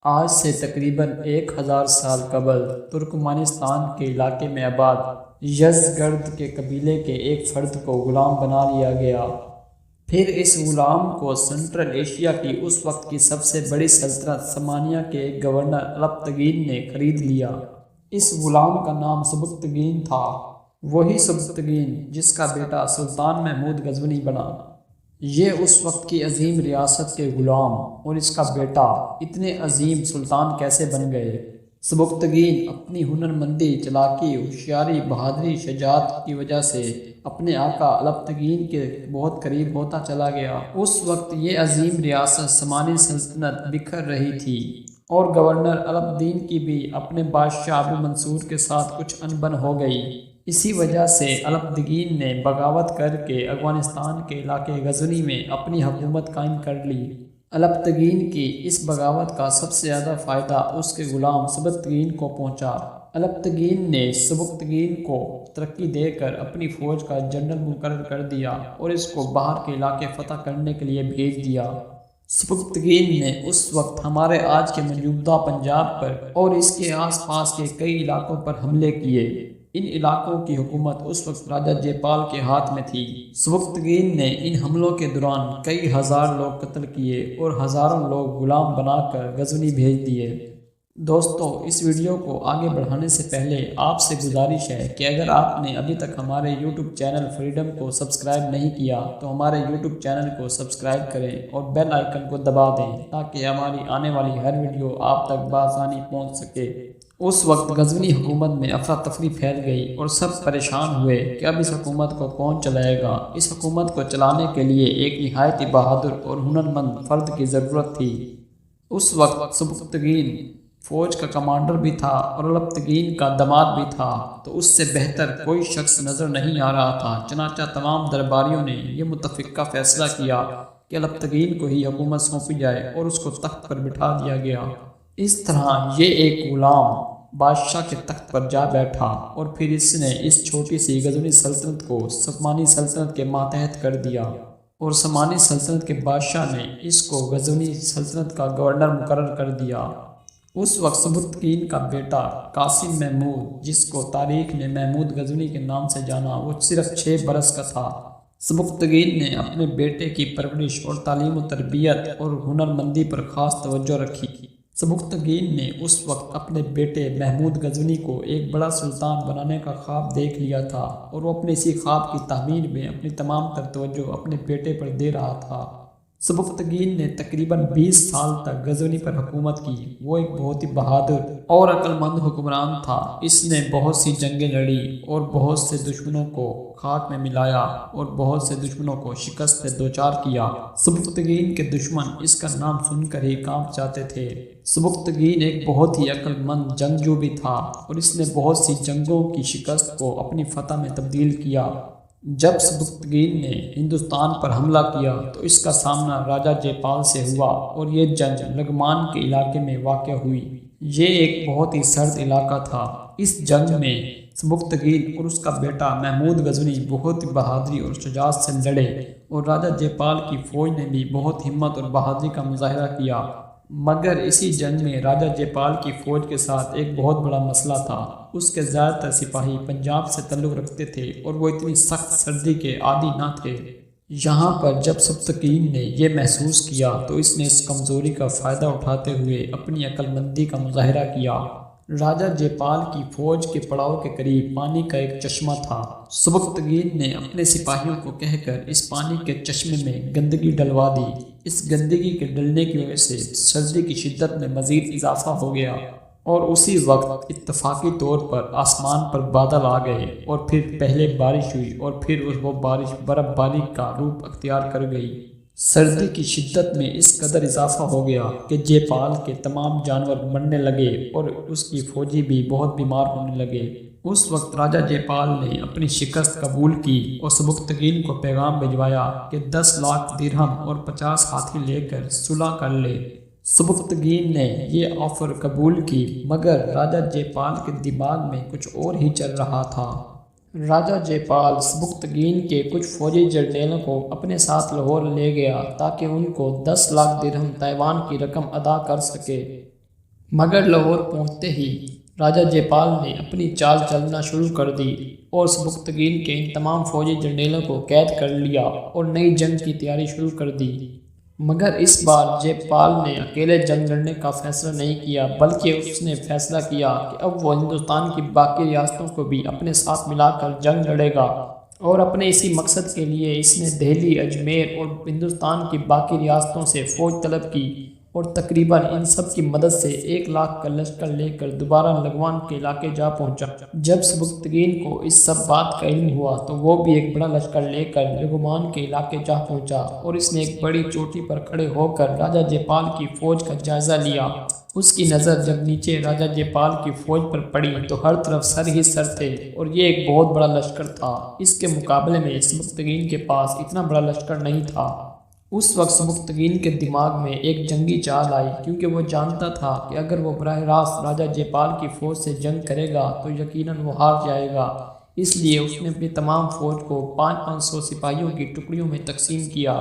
آج سے تقریباً 1000 سال قبل ترکمانستان کے علاقے میں آباد یزگرد کے قبیلے کے ایک فرد کو غلام بنا لیا گیا۔ پھر اس غلام کو سنٹرل ایشیا کی اس وقت کی سب سے بڑی سلطنت سمانیہ کے ایک گورنر الپتگین نے خرید لیا۔ اس غلام کا نام سبکتگین تھا، وہی سبکتگین جس کا بیٹا سلطان محمود غزنوی بنا۔ یہ اس وقت کی عظیم ریاست کے غلام اور اس کا بیٹا اتنے عظیم سلطان کیسے بن گئے؟ سبکتگین اپنی ہنرمندی، چالاکی، ہوشیاری، بہادری، شجاعت کی وجہ سے اپنے آقا الپتگین کے بہت قریب ہوتا چلا گیا۔ اس وقت یہ عظیم ریاست سمانی سلطنت بکھر رہی تھی اور گورنر الپتگین کی بھی اپنے بادشاہ ابو منصور کے ساتھ کچھ انبن ہو گئی۔ اسی وجہ سے الپتگین نے بغاوت کر کے افغانستان کے علاقے غزنی میں اپنی حکومت قائم کر لی۔ الپتگین کی اس بغاوت کا سب سے زیادہ فائدہ اس کے غلام سبکتگین کو پہنچا۔ الپتگین نے سبکتگین کو ترقی دے کر اپنی فوج کا جنرل مقرر کر دیا اور اس کو باہر کے علاقے فتح کرنے کے لیے بھیج دیا۔ سبکتگین نے اس وقت ہمارے آج کے موجودہ پنجاب پر اور اس کے آس پاس کے کئی علاقوں پر حملے کیے۔ ان علاقوں کی حکومت اس وقت راجہ جے پال کے ہاتھ میں تھی۔ سبکتگین نے ان حملوں کے دوران کئی ہزار لوگ قتل کیے اور ہزاروں لوگ غلام بنا کر غزنی بھیج دیے۔ دوستو، اس ویڈیو کو آگے بڑھانے سے پہلے آپ سے گزارش ہے کہ اگر آپ نے ابھی تک ہمارے یوٹیوب چینل فریڈم کو سبسکرائب نہیں کیا تو ہمارے یوٹیوب چینل کو سبسکرائب کریں اور بیل آئیکن کو دبا دیں تاکہ ہماری آنے والی ہر ویڈیو آپ تک بآسانی پہنچ سکے۔ اس وقت غزنی حکومت میں افراتفری پھیل گئی اور سب پریشان ہوئے کہ اب اس حکومت کو کون چلائے گا۔ اس حکومت کو چلانے کے لیے ایک نہایت ہی بہادر اور ہنرمند فرد کی ضرورت تھی۔ اس وقت سبکتگین فوج کا کمانڈر بھی تھا اور الپتگین کا داماد بھی تھا، تو اس سے بہتر کوئی شخص نظر نہیں آ رہا تھا۔ چنانچہ تمام درباریوں نے یہ متفقہ فیصلہ کیا کہ الپتگین کو ہی حکومت سونپی جائے اور اس کو تخت پر بٹھا دیا گیا۔ اس طرح یہ ایک غلام بادشاہ کے تخت پر جا بیٹھا اور پھر اس نے اس چھوٹی سی غزنی سلطنت کو سمانی سلطنت کے ماتحت کر دیا اور سمانی سلطنت کے بادشاہ نے اس کو غزنی سلطنت کا گورنر مقرر کر دیا۔ اس وقت سبکتگین کا بیٹا قاسم محمود، جس کو تاریخ نے محمود غزنوی کے نام سے جانا، وہ صرف 6 برس کا تھا۔ سبکتگین نے اپنے بیٹے کی پرورش اور تعلیم و تربیت اور ہنرمندی پر خاص توجہ رکھی۔ سبکتگین نے اس وقت اپنے بیٹے محمود غزنوی کو ایک بڑا سلطان بنانے کا خواب دیکھ لیا تھا اور وہ اپنے اسی خواب کی تعمیر میں اپنی تمام تر توجہ اپنے بیٹے پر دے رہا تھا۔ سبکتگین نے تقریباً 20 سال تک غزنی پر حکومت کی۔ وہ ایک بہت ہی بہادر اور عقل مند حکمران تھا۔ اس نے بہت سی جنگیں لڑی اور بہت سے دشمنوں کو خاک میں ملایا اور بہت سے دشمنوں کو شکست سے دوچار کیا۔ سبکتگین کے دشمن اس کا نام سن کر ہی کانپ جاتے تھے۔ سبکتگین ایک بہت ہی عقل مند جنگجو بھی تھا اور اس نے بہت سی جنگوں کی شکست کو اپنی فتح میں تبدیل کیا۔ جب سبکتگین نے ہندوستان پر حملہ کیا تو اس کا سامنا راجہ جے پال سے ہوا اور یہ جنگ لغمان کے علاقے میں واقع ہوئی۔ یہ ایک بہت ہی سرد علاقہ تھا۔ اس جنگ میں سبکتگین اور اس کا بیٹا محمود غزنوی بہت ہی بہادری اور شجاعت سے لڑے اور راجہ جے پال کی فوج نے بھی بہت ہمت اور بہادری کا مظاہرہ کیا، مگر اسی جنگ میں راجہ جے پال کی فوج کے ساتھ ایک بہت بڑا مسئلہ تھا۔ اس کے زیادہ تر سپاہی پنجاب سے تعلق رکھتے تھے اور وہ اتنی سخت سردی کے عادی نہ تھے۔ یہاں پر جب سبکتگین نے یہ محسوس کیا تو اس نے اس کمزوری کا فائدہ اٹھاتے ہوئے اپنی عقل مندی کا مظاہرہ کیا۔ راجہ جے پال کی فوج کے پڑاؤ کے قریب پانی کا ایک چشمہ تھا۔ سبکتگین نے اپنے سپاہیوں کو کہہ کر اس پانی کے چشمے میں گندگی ڈلوا دی۔ اس گندگی کے ڈلنے کی وجہ سے سردی کی شدت میں مزید اضافہ ہو گیا اور اسی وقت اتفاقی طور پر آسمان پر بادل آ گئے اور پھر پہلے بارش ہوئی اور پھر وہ بارش برف باری کا روپ اختیار کر گئی۔ سردی کی شدت میں اس قدر اضافہ ہو گیا کہ جے پال کے تمام جانور مرنے لگے اور اس کی فوجی بھی بہت بیمار ہونے لگے۔ اس وقت راجہ جے پال نے اپنی شکست قبول کی اور سبکتگین کو پیغام بھجوایا کہ 10 لاکھ درہم اور 50 ہاتھی لے کر صلح کر لے۔ سبکتگین نے یہ آفر قبول کی، مگر راجہ جے پال کے دماغ میں کچھ اور ہی چل رہا تھا۔ راجہ جے پال سبکتگین کے کچھ فوجی جرنیلوں کو اپنے ساتھ لاہور لے گیا تاکہ ان کو 10 لاکھ درہم تائیوان کی رقم ادا کر سکے۔ مگر لاہور پہنچتے ہی راجہ جیپال نے اپنی چال چلنا شروع کر دی اور سبکتگین کے ان تمام فوجی جرنیلوں کو قید کر لیا اور نئی جنگ کی تیاری شروع کر دی۔ مگر اس بار جیپال نے اکیلے جنگ لڑنے کا فیصلہ نہیں کیا، بلکہ اس نے فیصلہ کیا کہ اب وہ ہندوستان کی باقی ریاستوں کو بھی اپنے ساتھ ملا کر جنگ لڑے گا، اور اپنے اسی مقصد کے لیے اس نے دہلی، اجمیر اور ہندوستان کی باقی ریاستوں سے فوج طلب کی اور تقریباً ان سب کی مدد سے 1,00,000 کا لشکر لے کر دوبارہ لگوان کے علاقے جا پہنچا۔ جب سبکتگین کو اس سب بات کا علم ہوا تو وہ بھی ایک بڑا لشکر لے کر لگوان کے علاقے جا پہنچا اور اس نے ایک بڑی چوٹی پر کھڑے ہو کر راجہ جیپال کی فوج کا جائزہ لیا۔ اس کی نظر جب نیچے راجہ جیپال کی فوج پر پڑی تو ہر طرف سر ہی سر تھے اور یہ ایک بہت بڑا لشکر تھا۔ اس کے مقابلے میں سبکتگین کے پاس اتنا بڑا لشکر نہیں تھا۔ اس وقت سبکتگین کے دماغ میں ایک جنگی چال آئی، کیونکہ وہ جانتا تھا کہ اگر وہ براہ راست راجہ جیپال کی فوج سے جنگ کرے گا تو یقیناً وہ ہار جائے گا۔ اس لیے اس نے اپنی تمام فوج کو 500 سپاہیوں کی ٹکڑیوں میں تقسیم کیا۔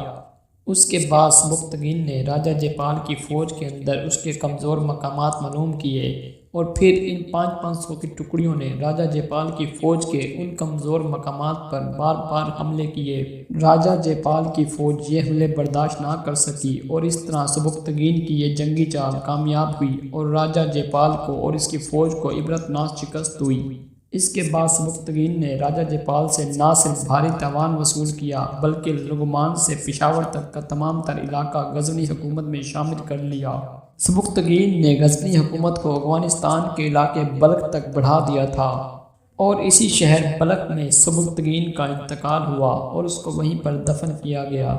اس کے بعد سبکتگین نے راجہ جیپال کی فوج کے اندر اس کے کمزور مقامات معلوم کیے اور پھر ان 500 کی ٹکڑیوں نے راجہ جیپال کی فوج کے ان کمزور مقامات پر بار بار حملے کیے۔ راجہ جیپال کی فوج یہ حملے برداشت نہ کر سکی اور اس طرح سبکتگین کی یہ جنگی چال کامیاب ہوئی اور راجہ جیپال کو اور اس کی فوج کو عبرتناک شکست ہوئی۔ اس کے بعد سبکتگین نے راجہ جیپال سے نہ صرف بھاری تاوان وصول کیا بلکہ لگومان سے پشاور تک کا تمام تر علاقہ غزنی حکومت میں شامل کر لیا۔ سبکتگین نے غزنی حکومت کو افغانستان کے علاقے بلخ تک بڑھا دیا تھا اور اسی شہر بلخ میں سبکتگین کا انتقال ہوا اور اس کو وہیں پر دفن کیا گیا۔